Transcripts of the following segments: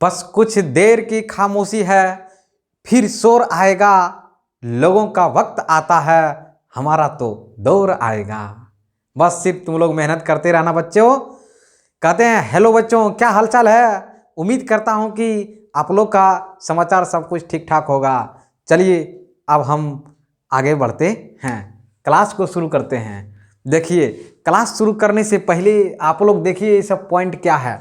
बस कुछ देर की खामोशी है, फिर शोर आएगा। लोगों का वक्त आता है, हमारा तो दौर आएगा। बस सिर्फ तुम लोग मेहनत करते रहना बच्चों। कहते हैं हेलो बच्चों, क्या हालचाल है। उम्मीद करता हूं कि आप लोग का समाचार सब कुछ ठीक ठाक होगा। चलिए अब हम आगे बढ़ते हैं, क्लास को शुरू करते हैं। देखिए क्लास शुरू करने से पहले आप लोग देखिए ये सब पॉइंट क्या है,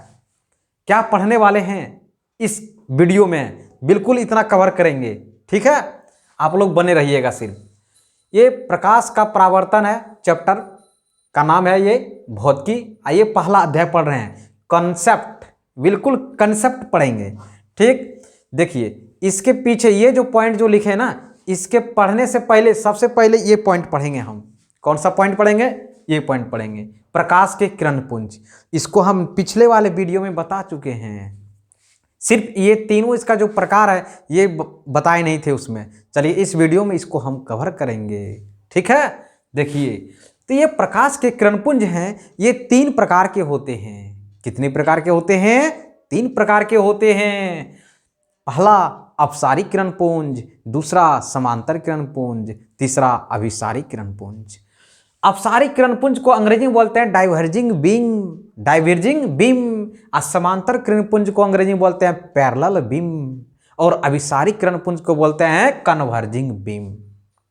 क्या पढ़ने वाले हैं इस वीडियो में, बिल्कुल इतना कवर करेंगे। ठीक है, आप लोग बने रहिएगा। सिर्फ ये प्रकाश का परावर्तन है, चैप्टर का नाम है ये भौतिकी। आइए पहला अध्याय पढ़ रहे हैं, कॉन्सेप्ट। बिल्कुल कंसेप्ट पढ़ेंगे। ठीक, देखिए इसके पीछे ये जो पॉइंट जो लिखे हैं ना, इसके पढ़ने से पहले सबसे पहले ये पॉइंट पढ़ेंगे हम। कौन सा पॉइंट पढ़ेंगे? ये पॉइंट पढ़ेंगे, प्रकाश के किरण पुंज। इसको हम पिछले वाले वीडियो में बता चुके हैं। सिर्फ ये तीनों इसका जो प्रकार है ये बताए नहीं थे उसमें। चलिए इस वीडियो में इसको हम कवर करेंगे। ठीक है, देखिए तो ये प्रकाश के किरणपुंज हैं, ये 3 प्रकार के होते हैं। कितने प्रकार के होते हैं? 3 प्रकार के होते हैं। पहला अपसारी किरणपुंज, दूसरा समांतर किरणपुंज, तीसरा अभिसारी किरणपुंज। अपसारी किरणपुंज को अंग्रेजी में बोलते हैं डाइवर्जिंग बीम, और समांतर किरणपुंज को अंग्रेजी में बोलते हैं पैरेलल बीम, और अभिसारी किरणपुंज को बोलते हैं कन्वर्जिंग बीम।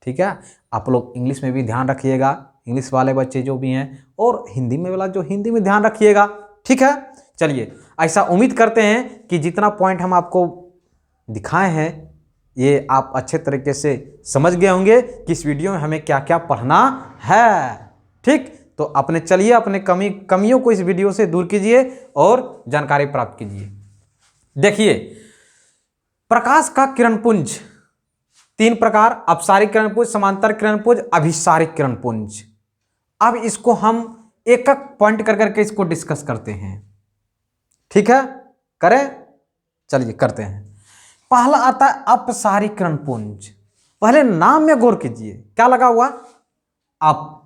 ठीक है, आप लोग इंग्लिश में भी ध्यान रखिएगा, इंग्लिश वाले बच्चे जो भी हैं, और हिंदी में वाला जो हिंदी में ध्यान रखिएगा। ठीक है, चलिए ऐसा उम्मीद करते हैं कि जितना पॉइंट हम आपको दिखाए हैं ये आप अच्छे तरीके से समझ गए होंगे कि इस वीडियो में हमें क्या क्या पढ़ना है। ठीक, तो अपने चलिए अपने कमियों को इस वीडियो से दूर कीजिए और जानकारी प्राप्त कीजिए। देखिए प्रकाश का किरणपुंज 3 प्रकार, अपसारिक किरणपुंज, समांतर किरणपुंज, अभिसारिक किरणपुंज। अब इसको हम एक एक पॉइंट कर करके इसको डिस्कस करते हैं। ठीक है, करें? चलिए करते हैं। पहला आता है अपसारिक किरणपुंज। पहले नाम में गौर कीजिए, क्या लगा हुआ? अप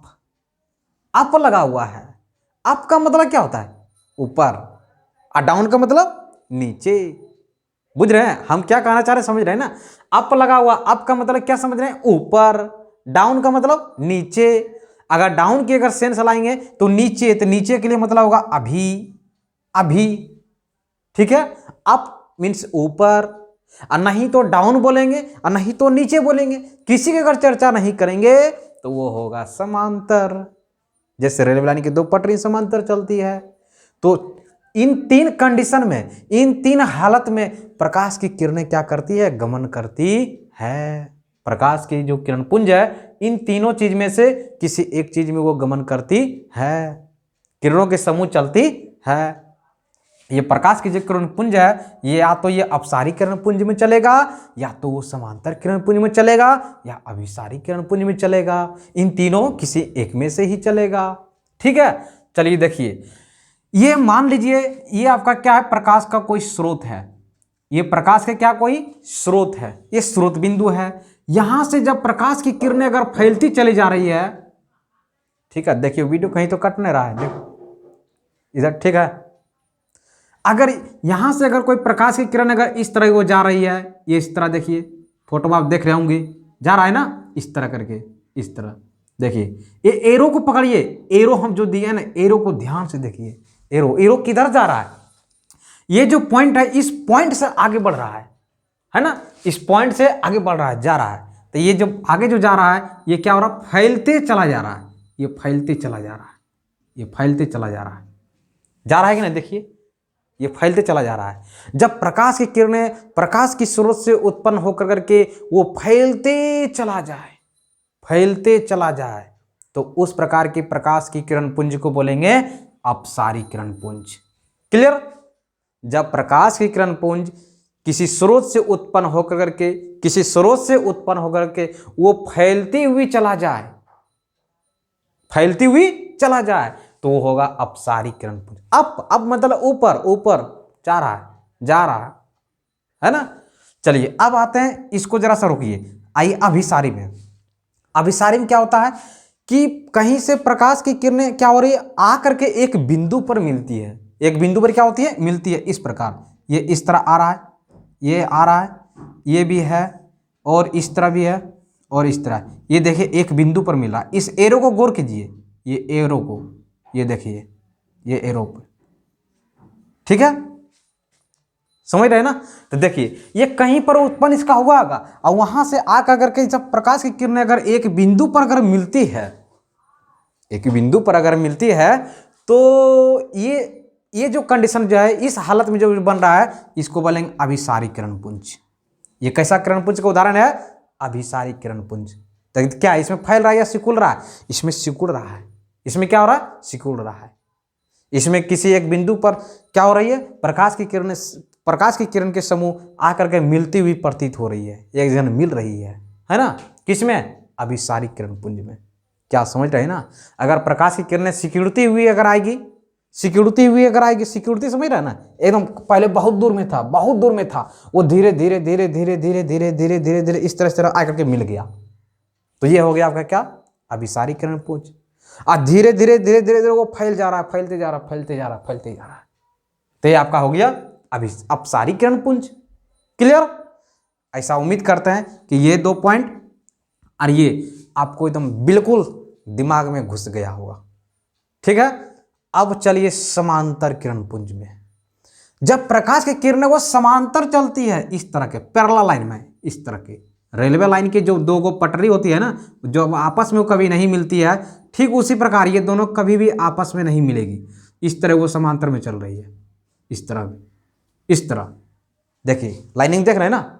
लगा हुआ है। अप का मतलब क्या होता है? ऊपर, और डाउन का मतलब नीचे। बुझ रहे हैं हम क्या कहना चाह रहे हैं? समझ रहे हैं ना? अप लगा हुआ, अप का मतलब क्या समझ रहे हैं? ऊपर। डाउन का मतलब नीचे। अगर डाउन की अगर सेंस लाएंगे तो नीचे, तो नीचे के लिए मतलब होगा अभी। ठीक है, अप मीन्स ऊपर, और नहीं तो डाउन बोलेंगे और नहीं तो नीचे बोलेंगे। किसी की अगर चर्चा नहीं करेंगे तो वो होगा समांतर। जैसे रेलवे लाइन की 2 पटरी समांतर चलती है। तो इन 3 कंडीशन में, इन 3 हालत में प्रकाश की किरणें क्या करती है? गमन करती है। प्रकाश की जो किरणपुंज है इन तीनों चीज में से किसी एक चीज में वो गमन करती है, किरणों के समूह चलती है। ये प्रकाश की जो किरणपुंज है ये या तो ये अपसारी किरणपुंज में चलेगा, या तो वो समांतर किरणपुंज में चलेगा, या अभिसारी किरणपुंज में चलेगा। इन तीनों किसी एक में से ही चलेगा। ठीक है, चलिए देखिए, ये मान लीजिए ये आपका क्या है? प्रकाश का कोई स्रोत है। ये प्रकाश का क्या कोई स्रोत है, ये स्रोत बिंदु है। यहां से जब प्रकाश की किरणें अगर फैलती चली जा रही है, ठीक है, देखिए वीडियो कहीं तो कट नहीं रहा है, देखो इधर। ठीक है, अगर यहां से अगर कोई प्रकाश की किरण अगर इस तरह वो जा रही है, ये इस तरह, देखिए फोटो में आप देख रहे होंगे, जा रहा है ना इस तरह करके, इस तरह। देखिए ये एरो को पकड़िए, एरो हम जो दिए ना, एरो को ध्यान से देखिए। एरो किधर जा रहा है? ये जो पॉइंट है इस पॉइंट से आगे बढ़ रहा है ना, इस पॉइंट से आगे बढ़ रहा है, जा रहा है। तो ये जो आगे जो जा रहा है ये क्या हो रहा है? फैलते चला जा रहा है। ये फैलते चला जा रहा है, ये फैलते चला जा रहा है, जा रहा है कि नहीं? देखिए ये फैलते चला जा रहा है। जब प्रकाश की किरणें प्रकाश की स्रोत से उत्पन्न होकर करके वो फैलते चला जाए, तो उस प्रकार की प्रकाश की किरणपुंज को बोलेंगे अपसारी किरणपुंज। क्लियर? जब प्रकाश की किरणपुंज किसी स्रोत से उत्पन्न होकर के वो फैलती हुई चला जाए, तो वो होगा अपसारी किरणपुंज। अप मतलब ऊपर जा रहा है ना। चलिए अब आते हैं, इसको जरा सा रोकिए। आइए अभिसारी में क्या होता है कि कहीं से प्रकाश की किरणें क्या हो रही है? आकर के एक बिंदु पर मिलती है। एक बिंदु पर क्या होती है? मिलती है इस प्रकार। ये इस तरह आ रहा है, ये आ रहा है, ये भी है और इस तरह भी है और इस तरह। ये देखिए एक बिंदु पर मिला, इस एरो को गौर कीजिए, ये एरो को, ये देखिए ये एरो पर, ठीक है, समझ रहे हैं ना। तो देखिए ये कहीं पर उत्पन्न इसका हुआ होगा और वहां से आकर करके जब प्रकाश की किरणें अगर एक बिंदु पर अगर मिलती है, एक बिंदु पर अगर मिलती है तो ये जो कंडीशन जो है, इस हालत में जो बन रहा है, इसको बोलेंगे अभिसारी किरण पुंज। ये कैसा किरण पुंज का उदाहरण है? अभिसारी किरण पुंज। तो क्या इसमें फैल रहा है या सिकुड़ रहा है? इसमें सिकुड़ रहा है। इसमें क्या हो रहा है? सिकुड़ रहा है। इसमें किसी एक बिंदु पर क्या हो रही है? प्रकाश की किरण के समूह आकर के मिलती हुई प्रतीत हो रही है, एक जगह मिल रही है ना। किसमें? अभिसारी किरण पुंज में। क्या समझ रहे हैं ना। अगर प्रकाश की किरणें सिकुड़ती हुई अगर आएगी, सिक्योरिटी समझ रहा है ना, एकदम पहले बहुत दूर में था, बहुत दूर में था, वो धीरे धीरे धीरे धीरे धीरे धीरे धीरे धीरे धीरे इस तरह आकर के मिल गया, तो ये हो गया आपका क्या? अभिसारी किरण पुंज। और धीरे धीरे धीरे धीरे धीरे वो फैल जा रहा है, फैलते जा रहा है, फैलते जा रहा है, फैलते जा रहा है, तो ये आपका हो गया अपसारी किरण पुंज। क्लियर? ऐसा उम्मीद करते हैं कि ये 2 पॉइंट और ये आपको एकदम बिल्कुल दिमाग में घुस गया होगा। ठीक है, अब चलिए समांतर किरण पुंज में। जब प्रकाश की किरणें वो समांतर चलती है इस तरह के पैरेलल लाइन में, इस तरह के रेलवे लाइन की जो 2 पटरी होती है ना, जो आपस में वो कभी नहीं मिलती है, ठीक उसी प्रकार ये दोनों कभी भी आपस में नहीं मिलेगी। इस तरह वो समांतर में चल रही है, इस तरह, इस तरह देखिए लाइनिंग देख रहे हैं ना,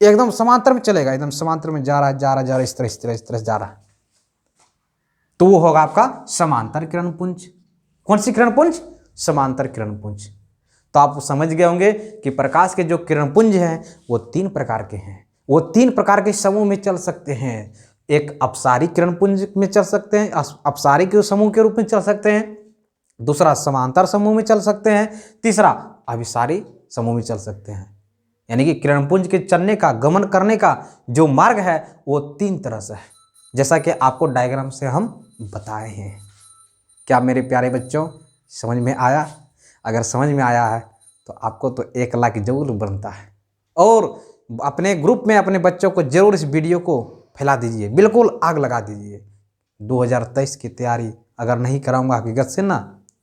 एकदम समांतर में चलेगा, एकदम समांतर में जा रहा है, जा रहा, जा रहा, इस तरह इस तरह इस तरह जा रहा है, तो वो होगा आपका समांतर किरण पुंज। कौन सी किरण पुंज? समांतर किरण पुंज। तो आप समझ गए होंगे कि प्रकाश के जो किरण पुंज हैं वो 3 प्रकार के हैं, वो 3 प्रकार के समूह में चल सकते हैं। एक अपसारी किरण पुंज में चल सकते हैं, अपसारी के समूह के रूप में चल सकते हैं, दूसरा समांतर समूह में चल सकते हैं, तीसरा अभिसारी समूह में चल सकते हैं। यानी कि किरण पुंज के चलने का, गमन करने का जो मार्ग है वो 3 तरह से है, जैसा कि आपको डायग्राम से हम बताए हैं। क्या मेरे प्यारे बच्चों समझ में आया? अगर समझ में आया है तो आपको तो 1 लाख जरूर बनता है, और अपने ग्रुप में अपने बच्चों को जरूर इस वीडियो को फैला दीजिए, बिल्कुल आग लगा दीजिए। 2023 की तैयारी अगर नहीं कराऊंगा हकीकत से ना,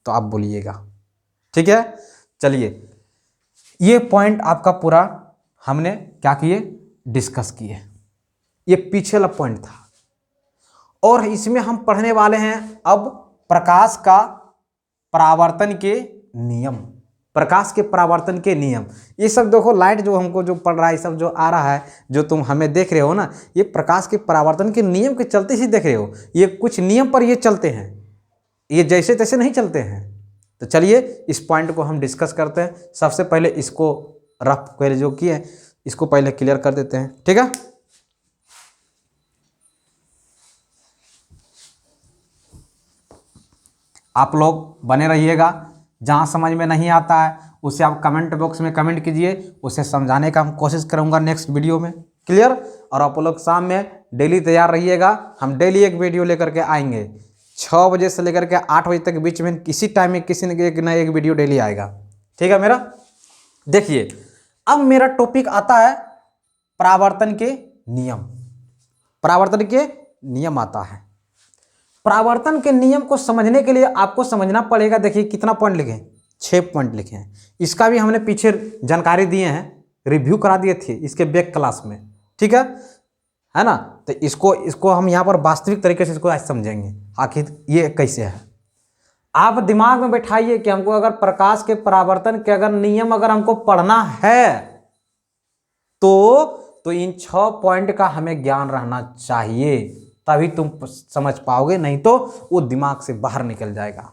तो आप बोलिएगा। ठीक है, चलिए ये पॉइंट आपका पूरा हमने क्या किए? डिस्कस किए। ये पिछला पॉइंट था, और इसमें हम पढ़ने वाले हैं अब प्रकाश का परावर्तन के नियम। प्रकाश के परावर्तन के नियम, ये सब देखो, लाइट जो हमको जो पड़ रहा है, सब जो आ रहा है, जो तुम हमें देख रहे हो ना, ये प्रकाश के परावर्तन के नियम के चलते ही देख रहे हो। ये कुछ नियम पर ये चलते हैं, ये जैसे तैसे नहीं चलते हैं। तो चलिए इस पॉइंट को हम डिस्कस करते हैं। सबसे पहले इसको रफ पहले जो किए इसको पहले क्लियर कर देते हैं। ठीक है, आप लोग बने रहिएगा। जहाँ समझ में नहीं आता है उसे आप कमेंट बॉक्स में कमेंट कीजिए, उसे समझाने का हम कोशिश करूँगा नेक्स्ट वीडियो में। क्लियर? और आप लोग शाम में डेली तैयार रहिएगा, हम डेली एक वीडियो लेकर के आएंगे। 6 बजे से लेकर के 8 बजे तक बीच में किसी टाइम में किसी न एक वीडियो डेली आएगा। ठीक है मेरा? देखिए अब मेरा टॉपिक आता है परावर्तन के नियम। परावर्तन के नियम आता है। परावर्तन के नियम को समझने के लिए आपको समझना पड़ेगा। देखिए कितना पॉइंट लिखे हैं? 6 पॉइंट लिखे हैं। इसका भी हमने पीछे जानकारी दिए हैं, रिव्यू करा दिए थे इसके बैक क्लास में। ठीक है ना? तो इसको हम यहाँ पर वास्तविक तरीके से इसको आज समझेंगे आखिर ये कैसे है। आप दिमाग में बैठाइए कि हमको अगर प्रकाश के परावर्तन के अगर नियम अगर हमको पढ़ना है तो इन 6 पॉइंट का हमें ज्ञान रहना चाहिए, तभी तुम समझ पाओगे, नहीं तो वो दिमाग से बाहर निकल जाएगा।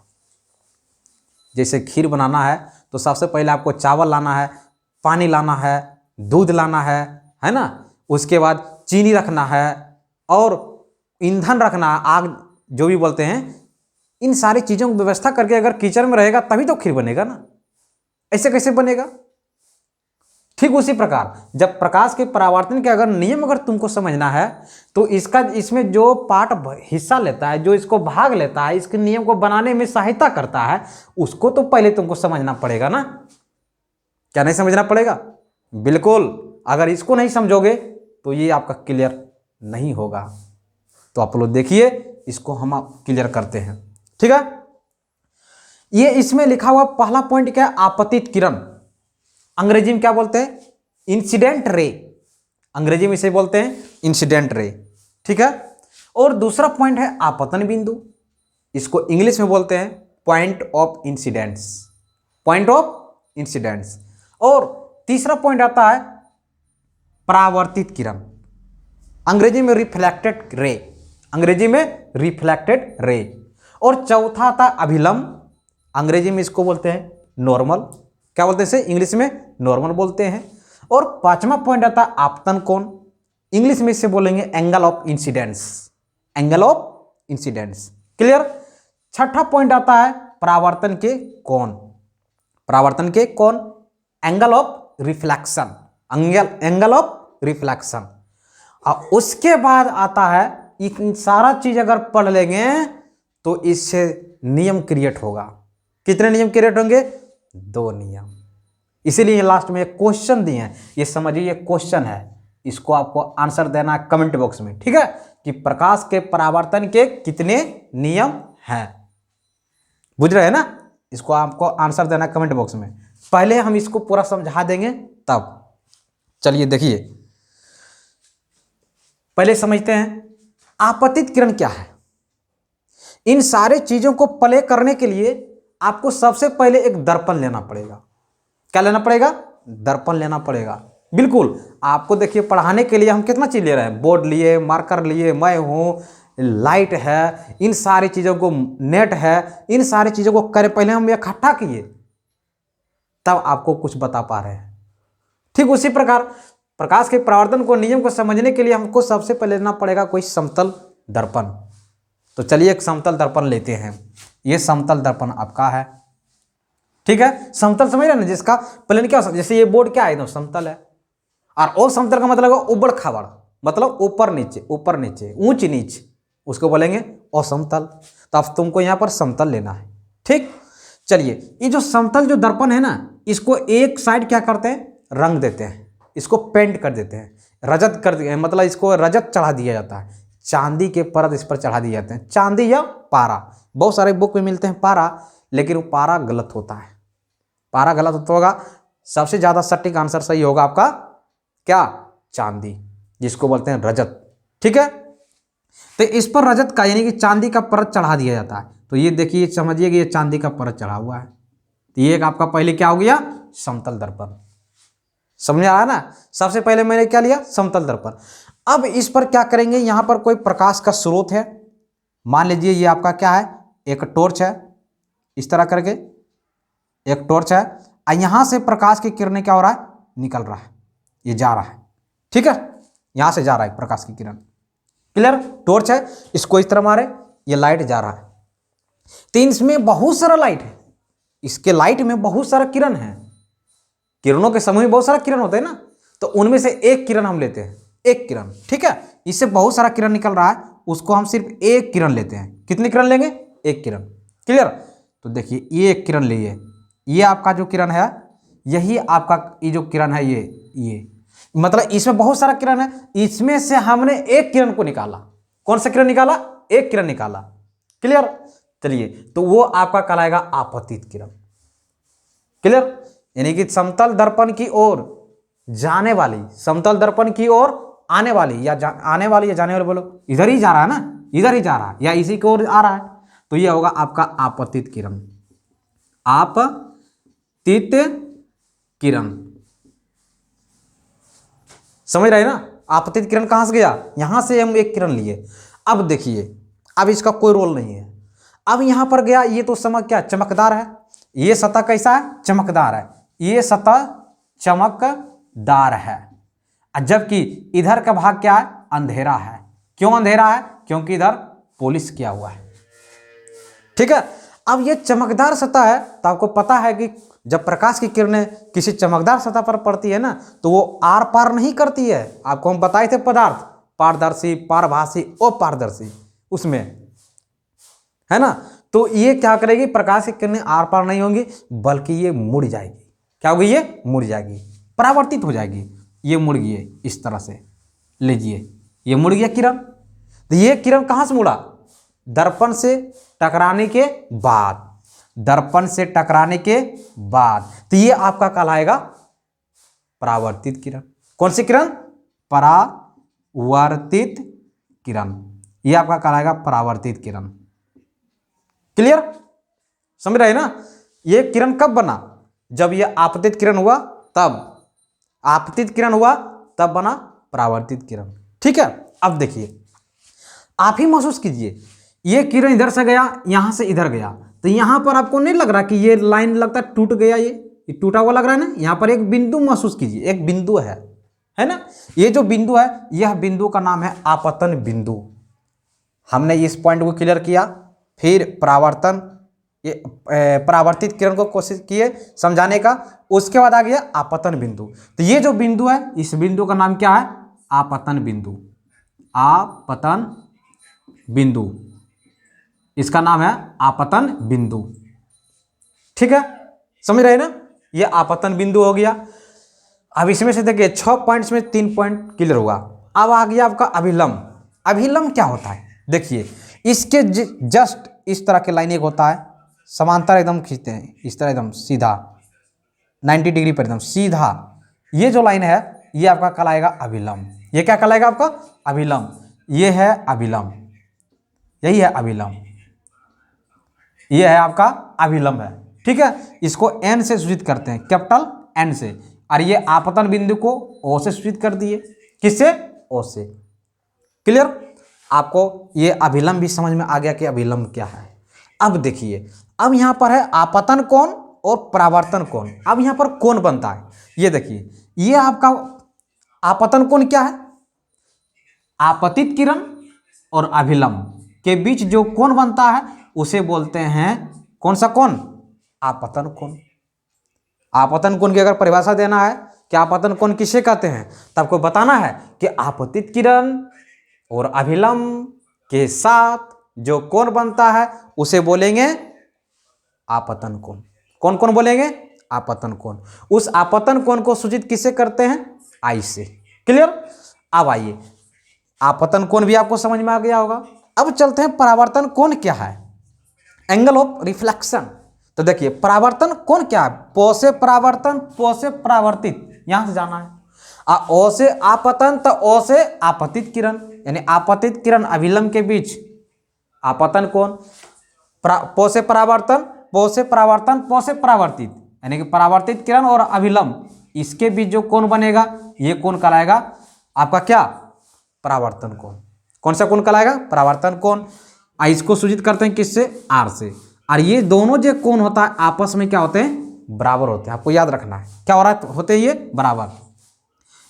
जैसे खीर बनाना है तो सबसे पहले आपको चावल लाना है, पानी लाना है, दूध लाना है ना? उसके बाद चीनी रखना है और ईंधन रखना है, आग जो भी बोलते हैं। इन सारी चीज़ों की व्यवस्था करके अगर किचन में रहेगा तभी तो खीर बनेगा ना, ऐसे कैसे बनेगा? ठीक उसी प्रकार जब प्रकाश के परावर्तन के अगर नियम अगर तुमको समझना है तो इसमें जो पार्ट हिस्सा लेता है, जो इसको भाग लेता है, इसके नियम को बनाने में सहायता करता है, उसको तो पहले तुमको समझना पड़ेगा ना। क्या नहीं समझना पड़ेगा? बिल्कुल। अगर इसको नहीं समझोगे तो ये आपका क्लियर नहीं होगा। तो आप लोग देखिए, इसको हम आप क्लियर करते हैं। ठीक है, ये इसमें लिखा हुआ पहला पॉइंट क्या है? आपतित किरण। अंग्रेजी में क्या बोलते हैं? Incident ray. अंग्रेजी में इसे बोलते हैं इंसिडेंट रे। ठीक है, और दूसरा पॉइंट है आपतन बिंदु। इसको इंग्लिश में बोलते हैं point of incidents. Point of incidents. और तीसरा पॉइंट आता है परावर्तित किरण। अंग्रेजी में रिफ्लेक्टेड रे। अंग्रेजी में रिफ्लेक्टेड रे। और चौथा आता अभिलंब। अंग्रेजी में इसको बोलते हैं नॉर्मल। क्या बोलते हैं इसे? इंग्लिश में नॉर्मल बोलते हैं। और पांचवा पॉइंट आता है आपतन कोण। इंग्लिश में इसे बोलेंगे angle of incidence. Angle of incidence. Clear? छठा पॉइंट आता है परावर्तन के कोण। परावर्तन के कोण, angle of reflection. Angle of reflection. और उसके बाद आता है, इन सारा चीज अगर पढ़ लेंगे तो इससे नियम क्रिएट होगा। कितने नियम क्रिएट होंगे? 2 नियम। इसीलिए लास्ट में एक क्वेश्चन दिए हैं, ये समझिए ये क्वेश्चन है, इसको आपको आंसर देना है कमेंट बॉक्स में। ठीक है, कि प्रकाश के परावर्तन के कितने नियम हैं। बुझ रहे हैं ना? इसको आपको आंसर देना कमेंट बॉक्स में। पहले हम इसको पूरा समझा देंगे तब। चलिए देखिए, पहले समझते हैं आपतित किरण क्या है। इन सारे चीजों को प्ले करने के लिए आपको सबसे पहले एक दर्पण लेना पड़ेगा। क्या लेना पड़ेगा? दर्पण लेना पड़ेगा। बिल्कुल। आपको देखिए, पढ़ाने के लिए हम कितना चीज ले रहे हैं? बोर्ड लिए, मार्कर लिए, मैं हूं, लाइट है, इन सारी चीजों को, नेट है, इन सारी चीजों को करे पहले हम इकट्ठा किए, तब आपको कुछ बता पा रहे हैं। ठीक उसी प्रकार प्रकाश के परावर्तन को, नियम को समझने के लिए हमको सबसे पहले लेना पड़ेगा कोई समतल दर्पण। तो चलिए एक समतल दर्पण लेते हैं। ये समतल दर्पण आपका है। ठीक है, समतल समझ रहे हैं ना, जिसका प्लेन क्या हो सकता है? जैसे ये बोर्ड क्या है? एकदम समतल है। और समतल का मतलब है उबड़ खाबड़, मतलब ऊपर नीचे, ऊपर नीचे, ऊंच नीच, उसको बोलेंगे असमतल। तो अब तुमको यहां पर समतल लेना है। ठीक, चलिए ये जो समतल जो दर्पण है ना, इसको एक साइड क्या करते हैं? रंग देते हैं, इसको पेंट कर देते हैं, रजत कर दिया, मतलब इसको रजत चढ़ा दिया जाता है, चांदी के परत इस पर चढ़ा दिए जाते हैं। चांदी या पारा, बहुत सारे बुक में मिलते हैं पारा, लेकिन वो पारा गलत होता है। पारा गलत होता होगा। सबसे ज्यादा सटीक आंसर सही होगा आपका क्या? चांदी, जिसको बोलते हैं रजत। ठीक है, तो इस पर रजत का यानी कि चांदी का परत चढ़ा दिया जाता है। तो ये देखिए, समझिए कि ये चांदी का परत चढ़ा हुआ है। तो ये आपका पहले क्या हो गया? समतल दर्पण। समझ आ रहा है ना? सबसे पहले मैंने क्या लिया? समतल दर्पण। अब इस पर क्या करेंगे? यहां पर कोई प्रकाश का स्रोत है, मान लीजिए ये आपका क्या है? एक टॉर्च है। इस तरह करके एक टॉर्च है, और यहां से प्रकाश की किरणें क्या हो रहा है? निकल रहा है, ये जा रहा है। ठीक है, यहां से जा रहा है प्रकाश की किरण। क्लियर? टॉर्च है, इसको इस तरह मारे, ये लाइट जा रहा है। तो इसमें बहुत सारा लाइट है, इसके लाइट में बहुत सारा किरण है। किरणों के समूह में बहुत सारा किरण होते हैं ना, तो उनमें से एक किरण हम लेते हैं, एक किरण। ठीक है, इससे बहुत सारा किरण निकल रहा है, उसको हम सिर्फ एक किरण लेते हैं। कितनी किरण लेंगे? एक किरण। क्लियर? तो देखिए, ये एक किरण लिए, ये आपका जो किरण है, यही आपका ये जो किरण है, ये मतलब इसमें बहुत सारा किरण है, इसमें से हमने एक किरण को निकाला। कौन सा किरण निकाला? एक किरण निकाला। क्लियर? चलिए, तो वो आपका कहलाएगा आपतित किरण। क्लियर? यानी कि समतल दर्पण की ओर जाने वाली, समतल दर्पण की ओर आने वाली, या आने वाली या जाने वाली, बोलो इधर ही जा रहा है ना, इधर ही जा रहा है या इसी की ओर आ रहा है, तो ये होगा आपका आपतित किरण। आपतित किरण, समझ रहे ना? आपतित किरण कहां से गया? यहां से हम एक किरण लिए। अब देखिए, अब इसका कोई रोल नहीं है। अब यहां पर गया, ये तो समय क्या? चमकदार है। ये सतह कैसा है? चमकदार है। ये सतह चमकदार है, जबकि इधर का भाग क्या है? अंधेरा है। क्यों अंधेरा है? क्योंकि इधर पॉलिश किया हुआ है। ठीक है, अब ये चमकदार सतह है, तो आपको पता है कि जब प्रकाश की किरणें किसी चमकदार सतह पर पड़ती है ना, तो वो आर पार नहीं करती है। आपको हम बताए थे पदार्थ, पारदर्शी, पारभासी, अपारदर्शी, उसमें है ना। तो ये क्या करेगी? प्रकाश की किरणें आर पार नहीं होंगी, बल्कि ये मुड़ जाएगी। क्या होगी, ये मुड़ जाएगी, परावर्तित हो जाएगी। ये मुड़ गई इस तरह से, लीजिए ये मुड़ गया किरण। तो ये किरण कहाँ से मुड़ा, दर्पण से टकराने के बाद, दर्पण से टकराने के बाद। तो ये आपका कहलाएगा परावर्तित किरण। कौन सी किरण, परावर्तित किरण। ये आपका कहलाएगा परावर्तित किरण। क्लियर, समझ रहे ना। ये किरण कब बना, जब ये आपतित किरण हुआ तब, आपतित किरण हुआ तब बना परावर्तित किरण। ठीक है, अब देखिए आप ही महसूस कीजिए, ये किरण इधर से गया, यहां से इधर गया, तो यहां पर आपको नहीं लग रहा कि ये लाइन लगता है टूट गया, ये टूटा हुआ लग रहा है ना। यहां पर एक बिंदु महसूस कीजिए, एक बिंदु है ना। ये जो बिंदु है, यह बिंदु का नाम है आपतन बिंदु। हमने इस पॉइंट को क्लियर किया, फिर परावर्तित किरण को कोशिश किए समझाने का, उसके बाद आ गया आपतन बिंदु। तो ये जो बिंदु है, इस बिंदु का नाम क्या है, आपतन बिंदु। आपतन बिंदु, इसका नाम है आपतन बिंदु। ठीक है, समझ रहे ना। ये आपतन बिंदु हो गया। अब इसमें से देखिए 6 पॉइंट्स में 3 पॉइंट क्लियर हुआ। अब आ गया आपका अभिलंब। अभिलंब क्या होता है, देखिए इसके जस्ट इस तरह के लाइन एक होता है, समांतर एकदम खींचते हैं इस तरह, एकदम सीधा 90 डिग्री पर एकदम सीधा। ये जो लाइन है, ये आपका कहलाएगा अभिलंब। ये क्या कहलाएगा आपका, अभिलंब। ये है अभिलंब, यही है अभिलंब, ये है आपका अभिलंब है। ठीक है, इसको एन से सूचित करते हैं, कैपिटल एन से। और ये आपतन बिंदु को ओ से सूचित कर दिए, किससे, ओ से। क्लियर, आपको ये अभिलंब भी समझ में आ गया कि अभिलंब क्या है। अब देखिए, अब यहां पर है आपतन कोण और परावर्तन कोण। अब यहां पर कोण बनता है, ये देखिए, ये आपका आपतन कोण क्या है, आपतित किरण और अभिलंब के बीच जो कोण बनता है उसे बोलते हैं, कौन सा कोण, आपतन कोण। आपतन कोण की अगर परिभाषा देना है कि आपतन कोण किसे कहते हैं, तो आपको बताना है कि आपतित किरण और अभिलंब के साथ जो कोण बनता है उसे बोलेंगे आपतन कोण। कौन कौन बोलेंगे, आपतन कोण। उस आपतन कोण को सूचित किससे करते हैं, आई से। क्लियर, अब आइए, आपतन कोण भी आपको समझ में आ गया होगा। अब चलते हैं परावर्तन कोण क्या है, एंगल ऑफ रिफ्लेक्शन। तो देखिए परावर्तन कोण क्या है, पो से परावर्तन, पो से परावर्तित, यहां से जाना है। ओ से आपतन, तो ओ से आपतित किरण, यानी आपतित किरण अभिलंब के बीच आपतन कोण। पो से परावर्तन, पो से परावर्तन, पो से परावर्तित, यानी कि परावर्तित किरण और अभिलंब, इसके बीच जो कोण बनेगा ये कोण कहलाएगा आपका क्या, परावर्तन कोण। कौन सा कोण कहलाएगा, परावर्तन कोण। इसको सूचित करते हैं किससे, आर से। और ये दोनों जो कोण होता है आपस में क्या होते हैं, बराबर होते हैं। आपको याद रखना है क्या हो रहा है, होते हैं ये बराबर।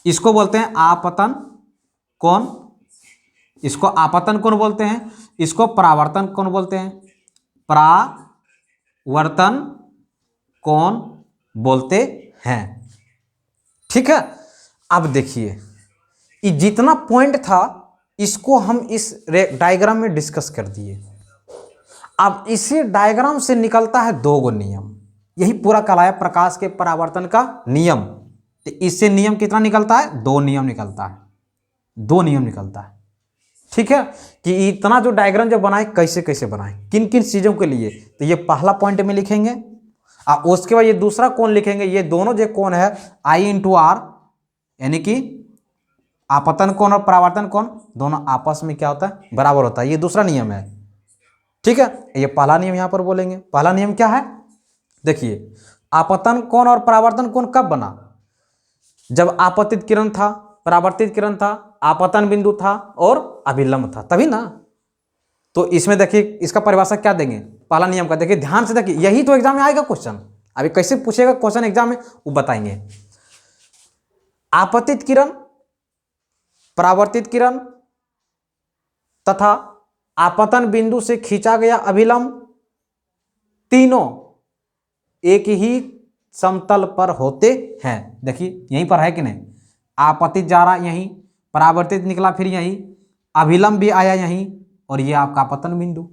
इसको बोलते हैं आपतन कोण, इसको आपतन कोण बोलते हैं, इसको परावर्तन कोण बोलते हैं, परावर्तन कोण बोलते हैं। ठीक है, अब देखिए ये जितना पॉइंट था इसको हम इस डायग्राम में डिस्कस कर दिए। अब इसी डायग्राम से निकलता है 2 गो नियम, यही पूरा कहलाया प्रकाश के परावर्तन का नियम। तो इससे नियम कितना निकलता है, 2 नियम निकलता है, 2 नियम निकलता है। ठीक है, कि इतना जो डायग्राम जब बनाए कैसे कैसे बनाए, किन किन चीजों के लिए, तो ये पहला पॉइंट में लिखेंगे और उसके बाद ये दूसरा कोण लिखेंगे। ये दोनों जो कोण है आई इंटू आर, यानी कि आपतन कोण और परावर्तन कोण दोनों आपस में क्या होता है, बराबर होता है। ये दूसरा नियम है। ठीक है, ये पहला नियम यहां पर बोलेंगे। पहला नियम क्या है, देखिए आपतन कोण और परावर्तन कोण कब बना, जब आपतित किरण था, परावर्तित किरण था, आपतन बिंदु था और अभिलंब था, तभी ना। तो इसमें देखिए इसका परिभाषा क्या देंगे, पहला नियम का देखिए ध्यान से देखिए, यही तो एग्जाम में आएगा क्वेश्चन। अभी कैसे पूछेगा क्वेश्चन एग्जाम में वो बताएंगे। आपतित किरण, परावर्तित किरण तथा आपतन बिंदु से खींचा गया अभिलंब, तीनों एक ही समतल पर होते हैं। देखिए यहीं पर है कि नहीं, आपतित जा रहा यहीं, परावर्तित निकला फिर यहीं, अभिलंब भी आया यहीं, और ये आपका आपतन बिंदु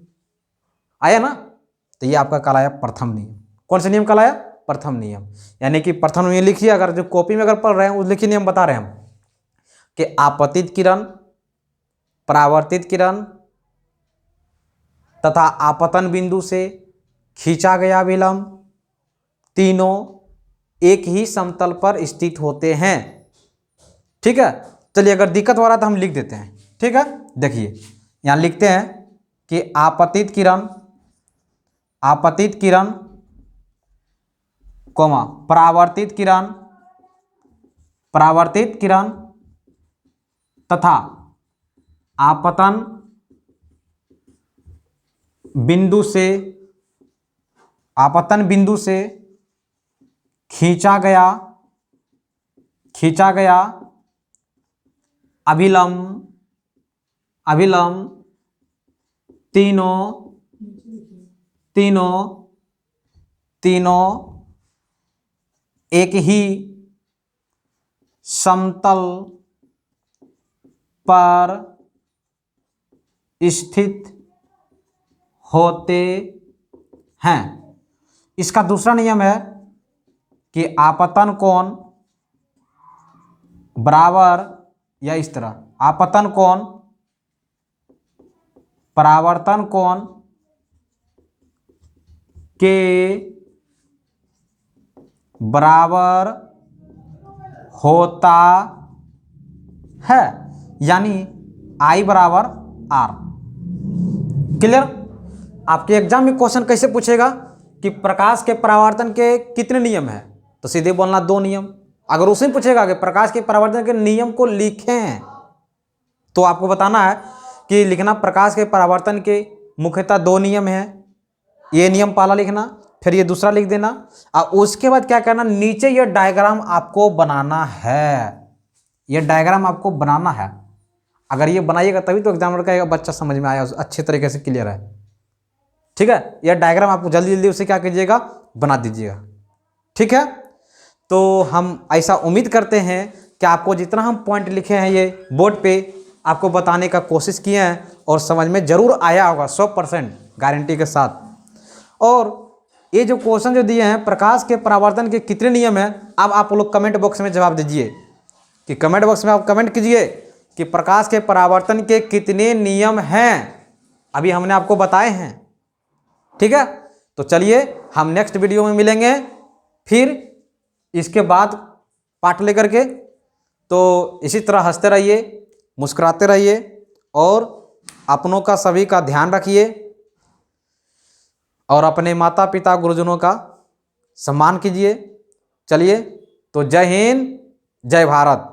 आया ना। तो ये आपका कहलाया प्रथम नियम। कौन सा नियम कहलाया, प्रथम नियम। यानी कि प्रथम नियम लिखिए, अगर जो कॉपी में अगर पढ़ रहे हैं उस लिखिए नियम बता रहे हैं हम कि आपतित किरण, परावर्तित किरण तथा आपतन बिंदु से खींचा गया विलंब तीनों एक ही समतल पर स्थित होते हैं। ठीक है, चलिए अगर दिक्कत हो रहा है तो हम लिख देते हैं। ठीक है, देखिए यहां लिखते हैं कि आपतित किरण, आपतित किरण कोमा परावर्तित किरण, परावर्तित किरण तथा आपतन बिंदु से, आपतन बिंदु से खींचा गया, खींचा गया अभिलंब, अभिलंब तीनों, तीनों, तीनों एक ही समतल पर स्थित होते हैं। इसका दूसरा नियम है कि आपतन कोण बराबर या इस तरह, आपतन कोण परावर्तन कोण के बराबर होता है, यानी I बराबर R। क्लियर? आपके एग्जाम में क्वेश्चन कैसे पूछेगा कि प्रकाश के परावर्तन के कितने नियम हैं, तो सीधे बोलना 2 नियम। अगर उसमें पूछेगा कि प्रकाश के परावर्तन के नियम को लिखें, तो आपको बताना है कि लिखना प्रकाश के परावर्तन के मुख्यतः 2 नियम हैं। ये नियम पहला लिखना, फिर ये दूसरा लिख देना, और उसके बाद क्या करना, नीचे ये डायग्राम आपको बनाना है। ये डायग्राम आपको बनाना है। अगर ये बनाइएगा तभी तो एग्जामिनर कहेगा बच्चा समझ में आया, अच्छे तरीके से क्लियर है। ठीक है, यह डायग्राम आपको जल्दी जल्दी उसे क्या कीजिएगा, बना दीजिएगा। ठीक है, तो हम ऐसा उम्मीद करते हैं कि आपको जितना हम पॉइंट लिखे हैं ये बोर्ड पे आपको बताने का कोशिश किए हैं और समझ में जरूर आया होगा 100% गारंटी के साथ। और ये जो क्वेश्चन जो दिए हैं प्रकाश के परावर्तन के कितने नियम हैं, अब आप लोग कमेंट बॉक्स में जवाब दीजिए, कि कमेंट बॉक्स में आप कमेंट कीजिए कि प्रकाश के परावर्तन के कितने नियम हैं। अभी हमने आपको बताए हैं। ठीक है, तो चलिए हम नेक्स्ट वीडियो में मिलेंगे फिर इसके बाद पाठ लेकर के। तो इसी तरह हंसते रहिए, मुस्कुराते रहिए और अपनों का सभी का ध्यान रखिए और अपने माता पिता गुरुजनों का सम्मान कीजिए। चलिए, तो जय हिंद, जय भारत।